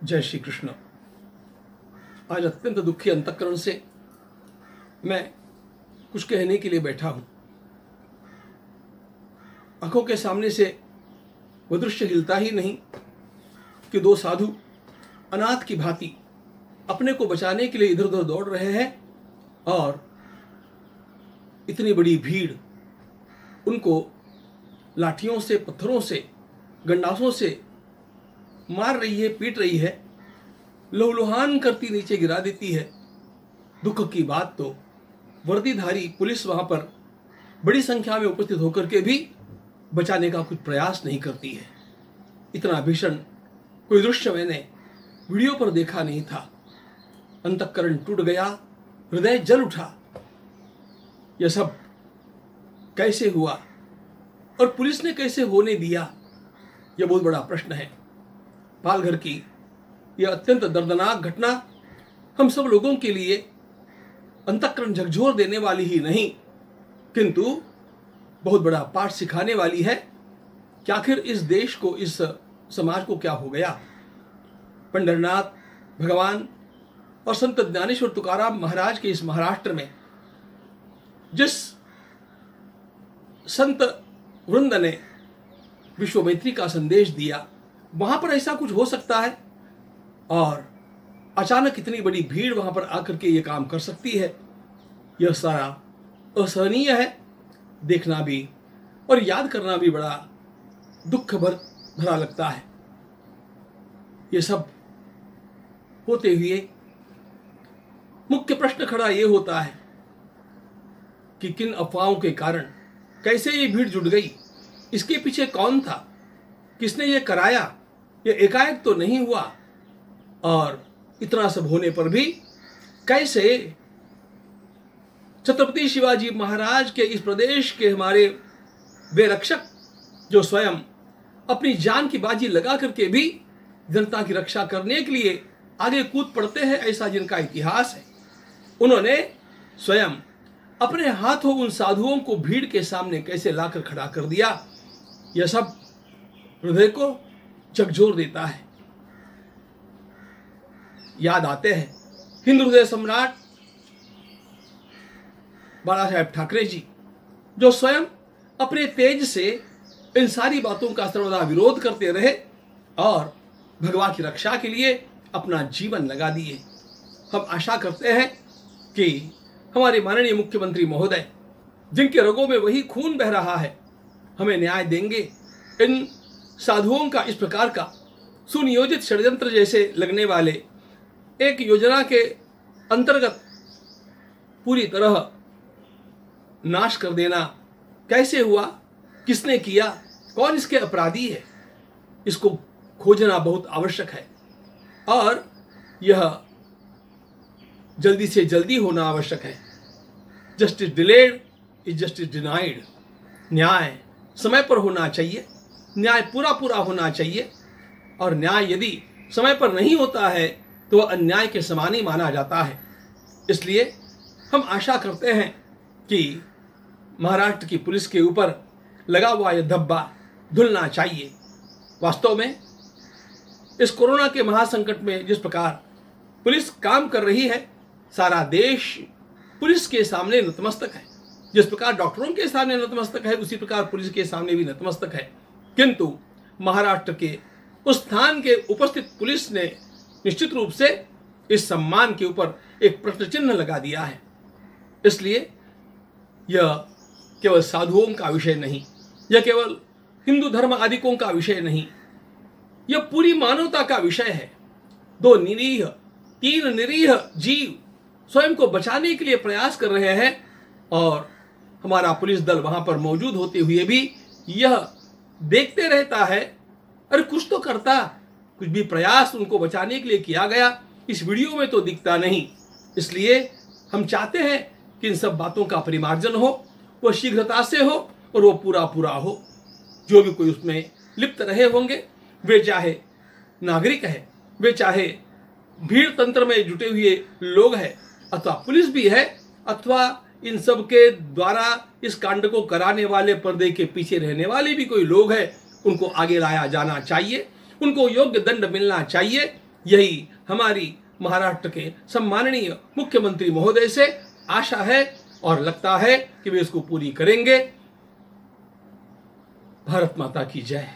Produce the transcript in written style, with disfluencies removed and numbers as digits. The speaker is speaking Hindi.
जय श्री कृष्ण। आज अत्यंत दुखी अंतःकरण से मैं कुछ कहने के लिए बैठा हूं। आंखों के सामने से वह दृश्य हिलता ही नहीं कि दो साधु अनाथ की भांति अपने को बचाने के लिए इधर उधर दौड़ रहे हैं और इतनी बड़ी भीड़ उनको लाठियों से, पत्थरों से, गंडासों से मार रही है, पीट रही है, लहूलुहान करती नीचे गिरा देती है। दुख की बात तो वर्दीधारी पुलिस वहां पर बड़ी संख्या में उपस्थित होकर के भी बचाने का कुछ प्रयास नहीं करती है। इतना भीषण कोई दृश्य मैंने वीडियो पर देखा नहीं था। अंतःकरण टूट गया, हृदय जल उठा। यह सब कैसे हुआ और पुलिस ने कैसे होने दिया, यह बहुत बड़ा प्रश्न है। पालघर की यह अत्यंत दर्दनाक घटना हम सब लोगों के लिए अंतःकरण झकझोर देने वाली ही नहीं, किंतु बहुत बड़ा पाठ सिखाने वाली है कि आखिर इस देश को, इस समाज को क्या हो गया। पंढरनाथ भगवान और संत ज्ञानेश्वर तुकाराम महाराज के इस महाराष्ट्र में जिस संत वृंद ने विश्व मैत्री का संदेश दिया, वहां पर ऐसा कुछ हो सकता है और अचानक इतनी बड़ी भीड़ वहां पर आकर के ये काम कर सकती है। यह सारा असहनीय है। देखना भी और याद करना भी बड़ा दुख भरा लगता है। ये सब होते हुए मुख्य प्रश्न खड़ा ये होता है कि किन अफवाहों के कारण कैसे ये भीड़ जुट गई, इसके पीछे कौन था, किसने ये कराया। ये एकाएक तो नहीं हुआ और इतना सब होने पर भी कैसे छत्रपति शिवाजी महाराज के इस प्रदेश के हमारे वे रक्षक जो स्वयं अपनी जान की बाजी लगा करके भी जनता की रक्षा करने के लिए आगे कूद पड़ते हैं, ऐसा जिनका इतिहास है, उन्होंने स्वयं अपने हाथों उन साधुओं को भीड़ के सामने कैसे लाकर खड़ा कर दिया। यह सब हृदय को झकझोर देता है। याद आते हैं हिंदू हृदय सम्राट बाला साहेब ठाकरे जी, जो स्वयं अपने तेज से इन सारी बातों का सर्वदा विरोध करते रहे और भगवान की रक्षा के लिए अपना जीवन लगा दिए। हम आशा करते हैं कि हमारे माननीय मुख्यमंत्री महोदय, जिनके रगों में वही खून बह रहा है, हमें न्याय देंगे। इन साधुओं का इस प्रकार का सुनियोजित षड्यंत्र जैसे लगने वाले एक योजना के अंतर्गत पूरी तरह नाश कर देना कैसे हुआ, किसने किया, कौन इसके अपराधी है, इसको खोजना बहुत आवश्यक है और यह जल्दी से जल्दी होना आवश्यक है। Justice delayed is justice denied. न्याय समय पर होना चाहिए, न्याय पूरा पूरा होना चाहिए और न्याय यदि समय पर नहीं होता है तो वह अन्याय के समान ही माना जाता है। इसलिए हम आशा करते हैं कि महाराष्ट्र की पुलिस के ऊपर लगा हुआ यह धब्बा धुलना चाहिए। वास्तव में इस कोरोना के महासंकट में जिस प्रकार पुलिस काम कर रही है, सारा देश पुलिस के सामने नतमस्तक है। जिस प्रकार डॉक्टरों के सामने नतमस्तक है, उसी प्रकार पुलिस के सामने भी नतमस्तक है। किंतु महाराष्ट्र के उस स्थान के उपस्थित पुलिस ने निश्चित रूप से इस सम्मान के ऊपर एक प्रश्न चिन्ह लगा दिया है। इसलिए यह केवल साधुओं का विषय नहीं, यह केवल हिंदू धर्म आदिकों का विषय नहीं, यह पूरी मानवता का विषय है। तीन निरीह जीव स्वयं को बचाने के लिए प्रयास कर रहे हैं और हमारा पुलिस दल वहां पर मौजूद होते हुए भी यह देखते रहता है, अरे कुछ तो करता, कुछ भी प्रयास उनको बचाने के लिए किया गया इस वीडियो में तो दिखता नहीं। इसलिए हम चाहते हैं कि इन सब बातों का परिमार्जन हो, वह शीघ्रता से हो और वो पूरा पूरा हो। जो भी कोई उसमें लिप्त रहे होंगे, वे चाहे नागरिक है, वे चाहे भीड़ तंत्र में जुटे हुए लोग हैं, अथवा पुलिस भी है, अथवा इन सब के द्वारा इस कांड को कराने वाले पर्दे के पीछे रहने वाले भी कोई लोग हैं, उनको आगे लाया जाना चाहिए, उनको योग्य दंड मिलना चाहिए। यही हमारी महाराष्ट्र के सम्माननीय मुख्यमंत्री महोदय से आशा है और लगता है कि वे इसको पूरी करेंगे। भारत माता की जय।